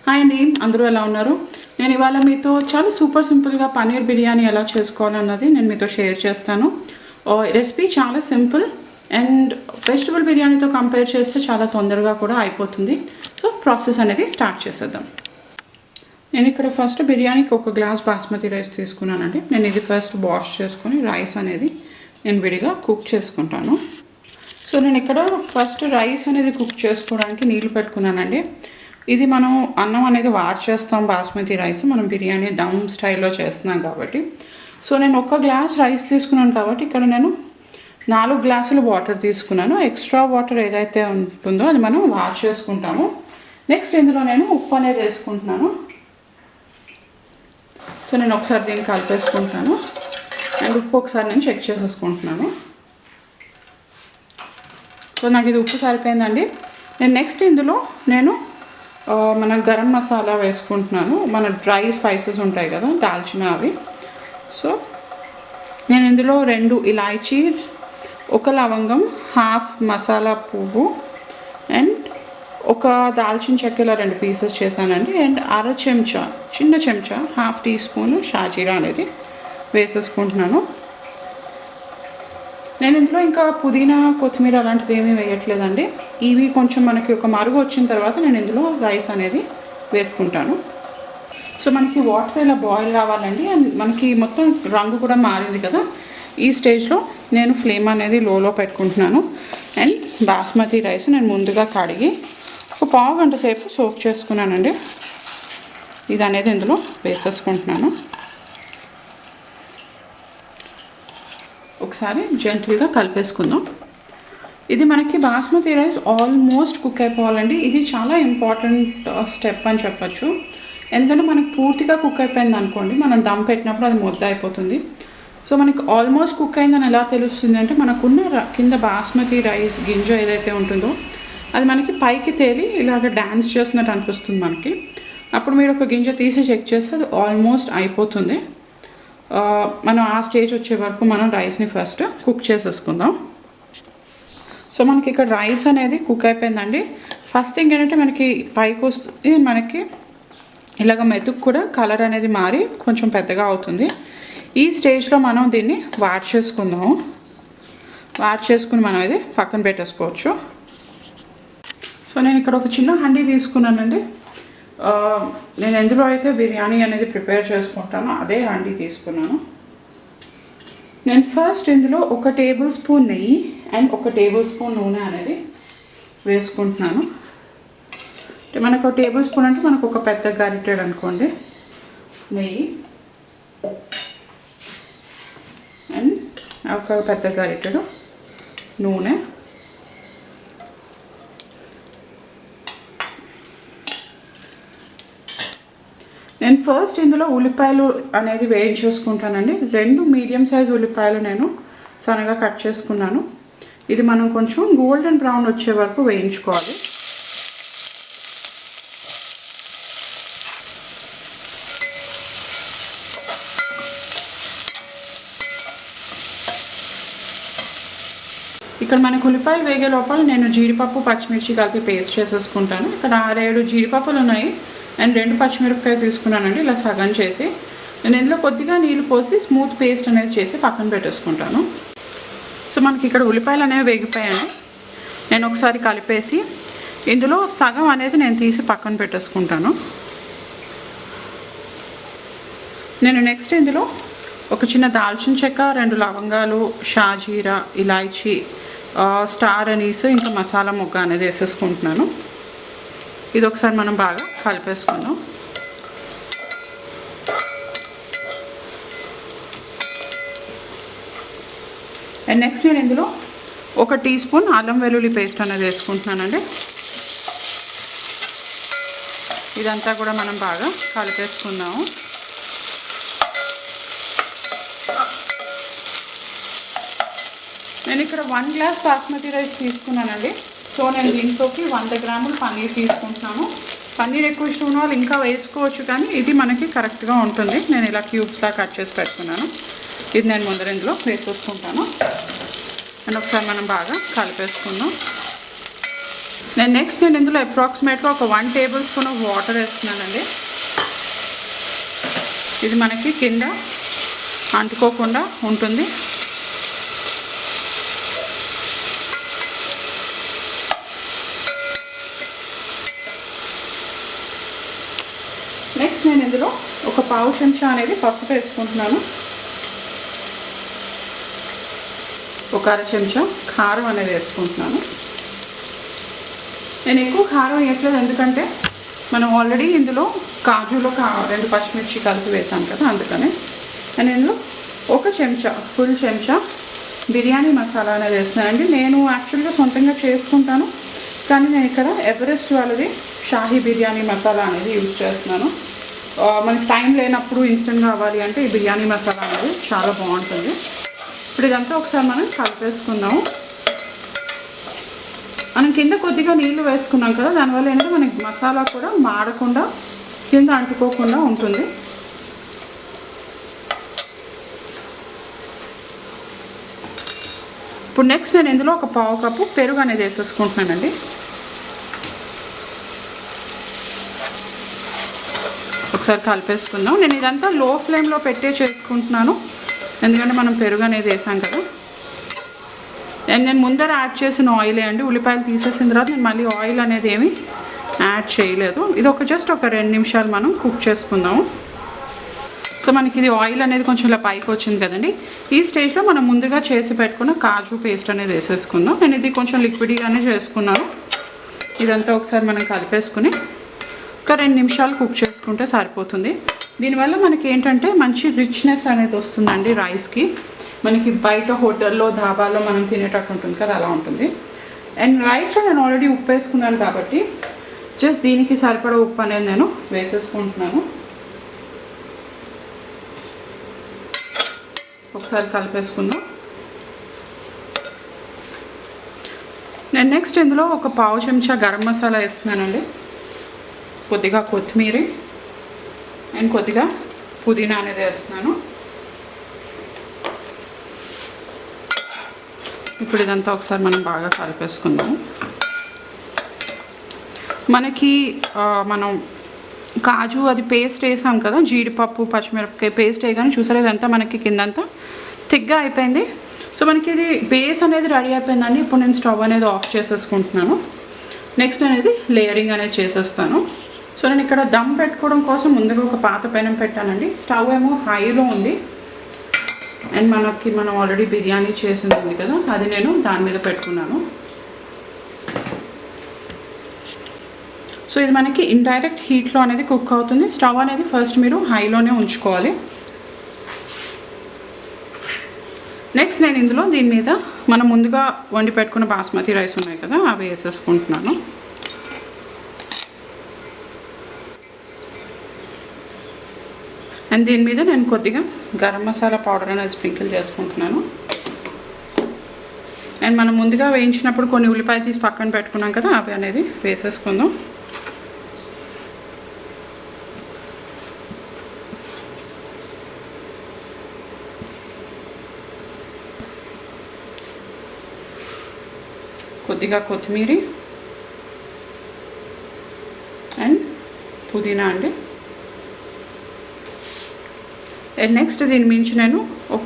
Hi అండి, అందరూ ఎలా ఉన్నారు? నేను ఇవాళ మీతో చాలా సూపర్ సింపుల్గా పన్నీర్ బిర్యానీ ఎలా చేసుకోవాలన్నది నేను మీతో షేర్ చేస్తాను. రెసిపీ చాలా సింపుల్ అండ్ వెజిటబుల్ బిర్యానీతో కంపేర్ చేస్తే చాలా తొందరగా కూడా అయిపోతుంది. సో ప్రాసెస్ అనేది స్టార్ట్ చేసేద్దాం. నేను ఇక్కడ ఫస్ట్ బిర్యానీకి 1 గ్లాస్ బాస్మతి రైస్ తీసుకున్నానండి. నేను ఇది ఫస్ట్ వాష్ చేసుకొని రైస్ అనేది నేను విడిగా కుక్ చేసుకుంటాను. సో నేను ఇక్కడ ఫస్ట్ రైస్ అనేది కుక్ చేసుకోవడానికి నీళ్ళు పెట్టుకున్నానండి. ఇది మనం అన్నం అనేది వాష్ చేస్తాం, బాస్మతి రైస్ మనం బిర్యానీ దమ్ స్టైల్లో చేస్తున్నాం కాబట్టి. సో నేను 1 గ్లాస్ రైస్ తీసుకున్నాను కాబట్టి ఇక్కడ నేను 4 గ్లాసులు వాటర్ తీసుకున్నాను. ఎక్స్ట్రా వాటర్ ఏదైతే ఉంటుందో అది మనం వాష్ చేసుకుంటాము. నెక్స్ట్ ఇందులో నేను ఉప్పు అనేది వేసుకుంటున్నాను. సో నేను ఒకసారి దీన్ని కలిపేసుకుంటాను అండ్ ఉప్పు ఒకసారి నేను చెక్ చేసేసుకుంటున్నాను. సో నాకు ఇది ఉప్పు సరిపోయిందండి. నేను నెక్స్ట్ ఇందులో నేను మన గరం మసాలా వేసుకుంటున్నాను. మన డ్రై స్పైసెస్ ఉంటాయి కదా, దాల్చిన అవి. సో నేను ఇందులో 2 ఇలాచీ, 1 లవంగం, హాఫ్ మసాలా పువ్వు అండ్ 1 దాల్చిన చెక్కల 2 పీసెస్ చేశానండి. అండ్ చిన్న చెంచా హాఫ్ టీ స్పూన్ షాజీరా అనేది వేసేసుకుంటున్నాను. నేను ఇందులో ఇంకా పుదీనా, కొత్తిమీర అలాంటిది ఏమీ వేయట్లేదండి. ఇవి కొంచెం మనకి ఒక మరుగు వచ్చిన తర్వాత నేను ఇందులో రైస్ అనేది వేసుకుంటాను. సో మనకి వాటర్ ఇలా బాయిల్ రావాలండి. అండ్ మనకి మొత్తం రంగు కూడా మారింది కదా, ఈ స్టేజ్లో నేను ఫ్లేమ్ అనేది లోలో పెట్టుకుంటున్నాను. అండ్ బాస్మతి రైస్ నేను ముందుగా కడిగి ఒక పావు గంట సేపు సోక్ చేసుకున్నానండి. ఇది అనేది ఇందులో వేసేసుకుంటున్నాను. ఒకసారి జెంటిల్గా కలిపేసుకుందాం. ఇది మనకి బాస్మతి రైస్ ఆల్మోస్ట్ కుక్ అయిపోవాలండి. ఇది చాలా ఇంపార్టెంట్ స్టెప్ అని చెప్పచ్చు. ఎందుకంటే మనకు పూర్తిగా కుక్ అయిపోయింది అనుకోండి, మనం దమ్ పెట్టినప్పుడు అది ముద్ద అయిపోతుంది. సో మనకి ఆల్మోస్ట్ కుక్ అయిందని ఎలా తెలుస్తుంది అంటే, మనకున్న కింద బాస్మతి రైస్ గింజ ఏదైతే ఉంటుందో అది మనకి పైకి తేలి ఇలాగ డ్యాన్స్ చేస్తున్నట్టు అనిపిస్తుంది మనకి. అప్పుడు మీరు ఒక గింజ తీసి చెక్ చేస్తే అది ఆల్మోస్ట్ అయిపోతుంది. మనం ఆ స్టేజ్ వచ్చే వరకు మనం రైస్ని ఫస్ట్ కుక్ చేసేసుకుందాం. సో మనకి ఇక్కడ రైస్ అనేది కుక్ అయిపోయిందండి. ఫస్ట్ థింగ్ ఏంటంటే మనకి పైకి వస్తుంది, మనకి ఇలాగ మెతుకు కూడా కలర్ అనేది మారి కొంచెం పెద్దగా అవుతుంది. ఈ స్టేజ్లో మనం దీన్ని వాష్ చేసుకుందాము. వాష్ చేసుకుని మనం ఇది పక్కన పెట్టేసుకోవచ్చు. సో నేను ఇక్కడ ఒక చిన్న హండీ తీసుకున్నానండి. నేను ఎందులో అయితే బిర్యానీ అనేది ప్రిపేర్ చేసుకుంటానో అదే హండీ తీసుకున్నాను. నేను ఫస్ట్ ఇందులో 1 టేబుల్ స్పూన్ నెయ్యి అండ్ 1 టేబుల్ స్పూన్ నూనె అనేది వేసుకుంటున్నాను. అంటే మనకు 1 టేబుల్ స్పూన్ అంటే మనకు ఒక పెద్ద గరిటెడ్ అనుకోండి నెయ్యి అండ్ ఒక పెద్ద గరిటెడు నూనె. నేను ఫస్ట్ ఇందులో ఉల్లిపాయలు అనేది వేయించేసుకుంటానండి. 2 మీడియం సైజ్ ఉల్లిపాయలు నేను సన్నగా కట్ చేసుకున్నాను. ఇది మనం కొంచెం గోల్డెన్ బ్రౌన్ వచ్చే వరకు వేయించుకోవాలి. ఇక్కడ మనకు ఉల్లిపాయలు వేగే లోపల నేను జీడిపప్పు, పచ్చిమిర్చి కలిపి పేస్ట్ చేసేసుకుంటాను. ఇక్కడ 6-7 జీడిపప్పులు ఉన్నాయి అండ్ 2 పచ్చిమిరపకాయలు తీసుకున్నానండి. ఇలా సగం చేసి నేను ఇందులో కొద్దిగా నీళ్ళు పోసి స్మూత్ పేస్ట్ అనేది చేసి పక్కన పెట్టేసుకుంటాను. సో మనకి ఇక్కడ ఉల్లిపాయలు అనేవి వేగిపోయాయండి. నేను ఒకసారి కలిపేసి ఇందులో సగం అనేది నేను తీసి పక్కన పెట్టేసుకుంటాను. నేను నెక్స్ట్ ఇందులో ఒక చిన్న దాల్చిన చెక్క, 2 లవంగాలు, షాజీరా, ఇలాచీ, స్టార్ అనీస్, ఇంకా మసాలా మొగ్గ అనేది వేసేసుకుంటున్నాను. ఇది ఒకసారి మనం బాగా కలిపేసుకుందాం. అండ్ నెక్స్ట్ నేను ఇందులో 1 టీ స్పూన్ అల్లం వెల్లుల్లి పేస్ట్ అనేది వేసుకుంటున్నానండి. ఇదంతా కూడా మనం బాగా కలిపేసుకుందాము. నేను ఇక్కడ 1 గ్లాస్ బాస్మతి రైస్ తీసుకున్నానండి. సో నేను దీంట్లోకి 100 గ్రాములు పన్నీర్ తీసుకుంటున్నాను. పన్నీర్ ఎక్కువ ఇష్టం ఉన్న వాళ్ళు ఇంకా వేసుకోవచ్చు, కానీ ఇది మనకి కరెక్ట్గా ఉంటుంది. నేను ఇలా క్యూబ్స్లా కట్ చేసి పెట్టుకున్నాను. ఇది నేను ముందర ఇందులో వేసేసుకుంటాను అండ్ ఒకసారి మనం బాగా కలిపేసుకుందాం. నెక్స్ట్ నేను ఇందులో అప్రాక్సిమేట్గా ఒక 1 టేబుల్ స్పూన్ ఆఫ్ వాటర్ వేస్తున్నానండి. ఇది మనకి కింద అంటుకోకుండా ఉంటుంది. నెక్స్ట్ నేను ఇందులో ఒక పావు చెంచా అనేది పసుపు వేసుకుంటున్నాను. ఒక అర చెంచా కారం అనేది వేసుకుంటున్నాను. నేను ఎక్కువ కారం వేయట్లేదు, ఎందుకంటే మనం ఆల్రెడీ ఇందులో కాజులో 2 పచ్చిమిర్చి కలిపి వేసాను కదా, అందుకని నేను ఇందులో ఒక చెంచా ఫుల్ చెంచా బిర్యానీ మసాలా అనేది వేస్తున్నానండి. నేను యాక్చువల్గా సొంతంగా చేసుకుంటాను, కానీ నేను ఇక్కడ ఎవరెస్ట్ వాళ్ళది షాహీ బిర్యానీ మసాలా అనేది యూజ్ చేస్తున్నాను. మనకి టైం లేనప్పుడు ఇన్స్టెంట్ కావాలి అంటే ఈ బిర్యానీ మసాలా అనేది చాలా బాగుంటుంది. ఇప్పుడు ఇదంతా ఒకసారి మనం కలిపేసుకుందాము. మనం కింద కొద్దిగా నీళ్ళు వేసుకున్నాం కదా, దానివల్ల ఏంటంటే మనకి మసాలా కూడా మాడకుండా కింద అంటుకోకుండా ఉంటుంది. ఇప్పుడు నెక్స్ట్ నేను ఇందులో ఒక పావు కప్పు పెరుగు అనేది వేసేసుకుంటున్నానండి. ఒకసారి కలిపేసుకుందాం. నేను ఇదంతా లో ఫ్లేమ్లో పెట్టే చేసుకుంటున్నాను, ఎందుకంటే మనం పెరుగు అనేది వేసాం కదా. నేను ముందర యాడ్ చేసిన ఆయిలే అండి. ఉల్లిపాయలు తీసేసిన తర్వాత నేను మళ్ళీ ఆయిల్ అనేది ఏమి యాడ్ చేయలేదు. ఇది జస్ట్ ఒక 2 నిమిషాలు మనం కుక్ చేసుకుందాము. సో మనకి ఇది ఆయిల్ అనేది కొంచెం ఇలా పైకి వచ్చింది కదండి. ఈ స్టేజ్లో మనం ముందుగా చేసి పెట్టుకున్న కాజు పేస్ట్ అనేది వేసేసుకుందాం. నేను ఇది కొంచెం లిక్విడ్గానే చేసుకున్నాను. ఇదంతా ఒకసారి మనం కలిపేసుకుని ఒక 2 నిమిషాలు కుక్ చేసుకుంటే సరిపోతుంది. దీనివల్ల మనకి ఏంటంటే మంచి రిచ్నెస్ అనేది వస్తుందండి రైస్కి. మనకి బయట హోటల్లో ధాబాలో మనం తినేటట్టు ఉంటుంది కదా, అలా ఉంటుంది. అండ్ రైస్లో నేను ఆల్రెడీ ఉప్పు వేసుకున్నాను కాబట్టి జస్ట్ దీనికి సరిపడా ఉప్పు అనేది నేను వేసేసుకుంటున్నాను. ఒకసారి కలిపేసుకుందాం. నేను నెక్స్ట్ ఇందులో ఒక పావు చెంచా గరం మసాలా వేస్తున్నానండి. కొద్దిగా కొత్తిమీర అండ్ కొద్దిగా పుదీనా అనేది వేస్తున్నాను. ఇప్పుడు ఇదంతా ఒకసారి మనం బాగా కలిపేసుకుందాం. మనకి మనం కాజు అది పేస్ట్ వేసాం కదా, జీడిపప్పు పచ్చిమిరపకాయ పేస్ట్ వేయగానే చూసారు ఇదంతా మనకి కిందంతా థిక్గా అయిపోయింది. సో మనకి ఇది బేస్ అనేది రెడీ అయిపోయిందండి. ఇప్పుడు నేను స్టవ్ అనేది ఆఫ్ చేసేసుకుంటున్నాను. నెక్స్ట్ అనేది లేయరింగ్ అనేది చేసేస్తాను. సో నేను ఇక్కడ దమ్ పెట్టుకోవడం కోసం ముందుగా ఒక పాత పెనం పెట్టానండి. స్టవ్ ఏమో హైలో ఉంది అండ్ మనం ఆల్రెడీ బిర్యానీ చేసింది ఉంది కదా, అది నేను దాని మీద పెట్టుకున్నాను. సో ఇది మనకి ఇండైరెక్ట్ హీట్లో అనేది కుక్ అవుతుంది. స్టవ్ అనేది ఫస్ట్ మీరు హైలోనే ఉంచుకోవాలి. నెక్స్ట్ నేను ఇందులో దీని మీద మనం ముందుగా వండి పెట్టుకున్న బాస్మతి రైస్ ఉన్నాయి కదా, అవి వేసేసుకుంటున్నాను. అండ్ దీని మీద నేను కొద్దిగా గరం మసాలా పౌడర్ అనేది స్ప్రింకిల్ చేసుకుంటున్నాను. అండ్ మనం ముందుగా వేయించినప్పుడు కొన్ని ఉల్లిపాయ తీసి పక్కన పెట్టుకున్నాం కదా, అవి అనేది వేసేసుకుందాం. కొద్దిగా కొత్తిమీర అండ్ పుదీనా అండి. అండ్ నెక్స్ట్ దీని మించి నేను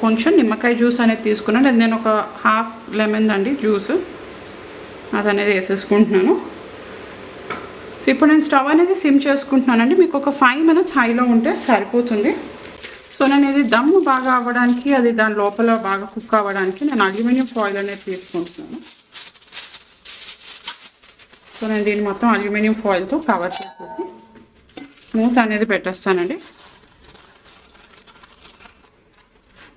కొంచెం నిమ్మకాయ జ్యూస్ అనేది తీసుకున్నాను. అండ్ నేను ఒక హాఫ్ లెమన్ అండి జ్యూస్ అది అనేది వేసేసుకుంటున్నాను. ఇప్పుడు నేను స్టవ్ అనేది సిమ్ చేసుకుంటున్నానండి. మీకు ఒక 5 minutes హైలో ఉంటే సరిపోతుంది. సో నేను ఇది దమ్ బాగా అవ్వడానికి, అది దాని లోపల బాగా కుక్ అవ్వడానికి నేను అల్యూమినియం ఫాయిల్ అనేది తీసుకుంటున్నాను. సో నేను దీన్ని మొత్తం అల్యూమినియం ఫాయిల్తో కవర్ చేసేసి మూత అనేది పెట్టేస్తానండి.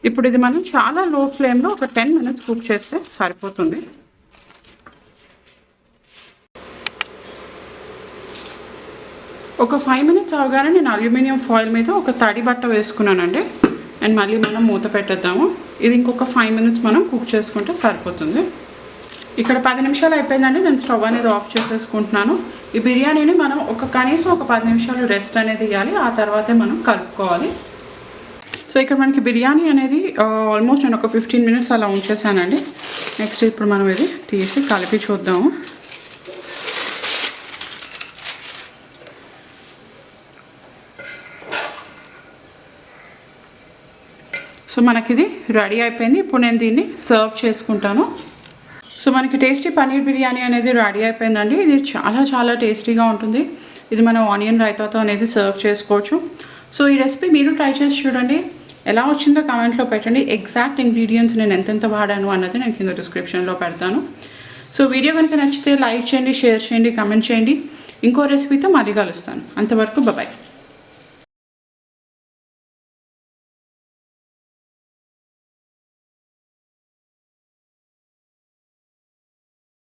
ఇప్పుడు ఇది మనం చాలా లో ఫ్లేమ్లో ఒక 10 minutes కుక్ చేస్తే సరిపోతుంది. ఒక 5 minutes అవగానే నేను అల్యూమినియం ఫాయిల్ మీద ఒక తడి బట్ట వేసుకున్నానండి. అండ్ మళ్ళీ మనం మూత పెట్టేద్దాము. ఇది ఇంకొక 5 minutes మనం కుక్ చేసుకుంటే సరిపోతుంది. ఇక్కడ 10 నిమిషాలు అయిపోయిందండి. నేను స్టవ్ అనేది ఆఫ్ చేసేసుకుంటున్నాను. ఈ బిర్యానీని మనం కనీసం ఒక 10 నిమిషాలు రెస్ట్ అనేది ఇవ్వాలి, ఆ తర్వాతే మనం కలుపుకోవాలి. సో ఇక్కడ మనకి బిర్యానీ అనేది ఆల్మోస్ట్ నేను ఒక 15 minutes అలా ఉంచేసానండి. నెక్స్ట్ ఇప్పుడు మనం ఇది తీసి కలిపి చూద్దాము. సో మనకి ఇది రెడీ అయిపోయింది. ఇప్పుడు నేను దీన్ని సర్వ్ చేసుకుంటాను. సో మనకి టేస్టీ పన్నీర్ బిర్యానీ అనేది రెడీ అయిపోయిందండి. ఇది చాలా చాలా టేస్టీగా ఉంటుంది. ఇది మనం ఆనియన్ రైతాతో అనేది సర్వ్ చేసుకోవచ్చు. సో ఈ రెసిపీ మీరు ట్రై చేసి చూడండి. ఎలా వచ్చిందో కామెంట్లో పెట్టండి. ఎగ్జాక్ట్ ఇంగ్రీడియంట్స్ నేను ఎంతెంత వాడాను అన్నది నేను కింద డిస్క్రిప్షన్లో పెడతాను. సో వీడియో కనుక నచ్చితే లైక్ చేయండి, షేర్ చేయండి, కమెంట్ చేయండి. ఇంకో రెసిపీతో మళ్ళీ కలుస్తాను. అంతవరకు బాయ్.